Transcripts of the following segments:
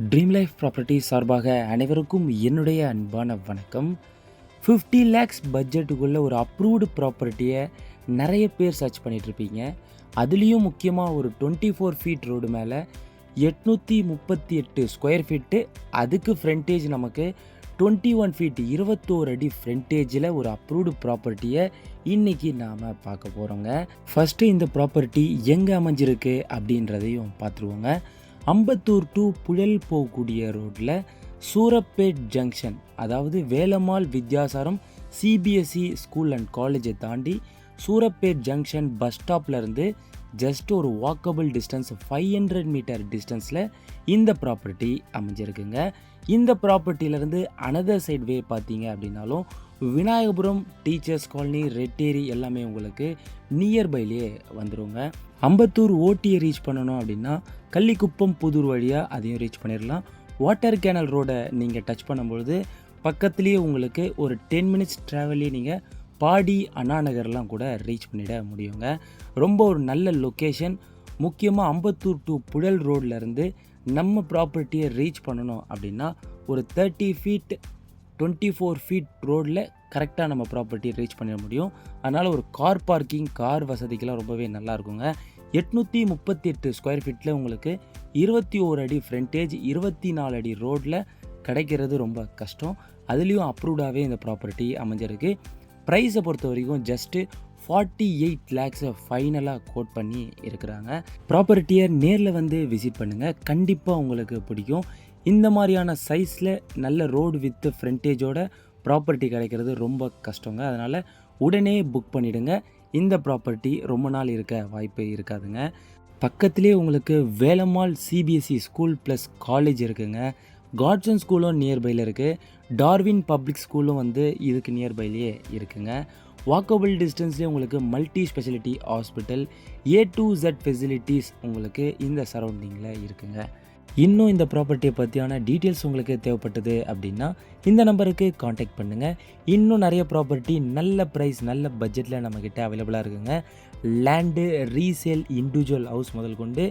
Dream life property சார்பாக அனைவருக்கும் என்னுடைய அன்பான வணக்கம். 50 லேக்ஸ் பட்ஜெட்டுக்குள்ளே ஒரு அப்ரூவ்டு ப்ராப்பர்ட்டியை நிறைய பேர் சர்ச் பண்ணிகிட்ருப்பீங்க. அதுலேயும் முக்கியமாக ஒரு 24 ஃபீட் ரோடு மேலே 838 ஸ்கொயர் ஃபீட்டு, அதுக்கு ஃப்ரண்டேஜ் நமக்கு 21 ஃபீட் 21 அடி ஃப்ரண்டேஜில் ஒரு அப்ரூவ்டு ப்ராப்பர்ட்டியை இன்றைக்கி நாம் பார்க்க போகிறோங்க. ஃபஸ்ட்டு இந்த ப்ராப்பர்ட்டி எங்கே அமைஞ்சிருக்கு அப்படின்றதையும் பார்த்துருவோங்க. அம்பத்தூர் டு புழல் போகக்கூடிய ரோட்டில் சூரப்பேட் ஜங்ஷன், அதாவது Velammal Vidyashram CBSE school and காலேஜை தாண்டி சூரப்பேட் ஜங்ஷன் பஸ் ஸ்டாப்லேருந்து ஜஸ்ட் ஒரு வாக்கபிள் டிஸ்டன்ஸ் 500 மீட்டர் டிஸ்டன்ஸில் இந்த ப்ராப்பர்ட்டி அமைஞ்சிருக்குங்க. இந்த ப்ராப்பர்ட்டியிலேருந்து அனதர் சைட் வே பார்த்தீங்க அப்படின்னாலும் விநாயகபுரம் டீச்சர்ஸ் காலனி, ரெட்டேரி எல்லாமே உங்களுக்கு நியர்பைலேயே வந்துடுங்க. அம்பத்தூர் ஓட்டியை ரீச் பண்ணணும் அப்படின்னா கள்ளிக்குப்பம் புதூர் வழியாக அதையும் ரீச் பண்ணிடலாம். வாட்டர் கேனல் ரோடை நீங்கள் டச் பண்ணும்பொழுது பக்கத்துலேயே உங்களுக்கு ஒரு 10 மினிட்ஸ் ட்ராவல்லே நீங்கள் பாடி அண்ணாநகர்லாம் கூட ரீச் பண்ணிட முடியுங்க. ரொம்ப ஒரு நல்ல லொக்கேஷன். முக்கியமாக அம்பத்தூர் டு புழல் ரோட்லேருந்து நம்ம ப்ராப்பர்ட்டியை ரீச் பண்ணணும் அப்படின்னா ஒரு 30 ஃபீட் 24 ஃபீட் ரோடில் கரெக்டாக நம்ம ப்ராப்பர்ட்டியை ரீச் பண்ணிட முடியும். அதனால் ஒரு கார் பார்க்கிங், கார் வசதிக்கெலாம் ரொம்பவே நல்லா இருக்குங்க. 838 ஸ்கொயர் ஃபீட்டில் உங்களுக்கு 21 அடி ஃப்ரண்டேஜ், 24 அடி ரோடில் கிடைக்கிறது ரொம்ப கஷ்டம். அதுலேயும் அப்ரூவ்டாகவே இந்த ப்ராப்பர்ட்டி அமைஞ்சிருக்கு. ப்ரைஸை பொறுத்த வரைக்கும் ஜஸ்ட்டு 48 லேக்ஸை ஃபைனலாக கோட் பண்ணி இருக்கிறாங்க. ப்ராப்பர்ட்டியை நேரில் வந்து விசிட் பண்ணுங்கள், கண்டிப்பாக உங்களுக்கு பிடிக்கும். இந்த மாதிரியான சைஸில் நல்ல ரோடு வித் ஃப்ரண்டேஜோட ப்ராப்பர்ட்டி கிடைக்கிறது ரொம்ப கஷ்டங்க. அதனால் உடனே புக் பண்ணிவிடுங்க. இந்த ப்ராப்பர்ட்டி ரொம்ப நாள் இருக்க வாய்ப்பு இருக்காதுங்க. பக்கத்துலேயே உங்களுக்கு Velammal CBSE school plus college இருக்குங்க. காட்சன் ஸ்கூலும் நியர்பையில் இருக்குது. டார்வின் பப்ளிக் ஸ்கூலும் வந்து இதுக்கு நியர்பைலேயே இருக்குங்க. வாக்கபிள் டிஸ்டன்ஸ்லேயே உங்களுக்கு multi speciality hospital, A to Z facilities உங்களுக்கு இந்த சரௌண்டிங்கில் இருக்குங்க. இன்னும் இந்த ப்ராப்பர்ட்டியை பற்றியான டீட்டெயில்ஸ் உங்களுக்கு தேவைப்பட்டது அப்படின்னா இந்த நம்பருக்கு காண்டாக்ட் பண்ணுங்கள். இன்னும் நிறைய ப்ராப்பர்ட்டி நல்ல ப்ரைஸ், நல்ல பட்ஜெட்டில் நம்மக்கிட்ட அவைலபிளாக இருக்குங்க. லேண்டு, ரீசேல், இண்டிவிஜுவல் ஹவுஸ் முதல் கொண்டு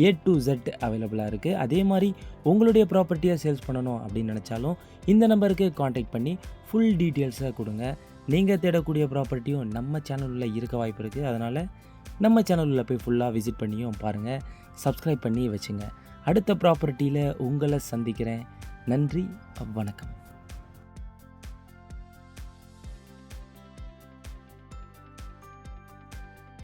A to Z அவைலபிளாக இருக்குது. அதே மாதிரி உங்களுடைய ப்ராப்பர்ட்டியை சேல்ஸ் பண்ணணும் அப்படின்னு நினச்சாலும் இந்த நம்பருக்கு காண்டாக்ட் பண்ணி ஃபுல் டீட்டெயில்ஸை கொடுங்க. நீங்கள் தேடக்கூடிய ப்ராப்பர்ட்டியும் நம்ம சேனலில் இருக்க வாய்ப்பு இருக்குது. அதனால் நம்ம சேனலில் போய் ஃபுல்லாக விசிட் பண்ணியும் பாருங்கள், சப்ஸ்கிரைப் பண்ணி வச்சுங்க. அடுத்த ப்ராப்பர்ட்டியில் உங்களை சந்திக்கிறேன். நன்றி, வணக்கம்.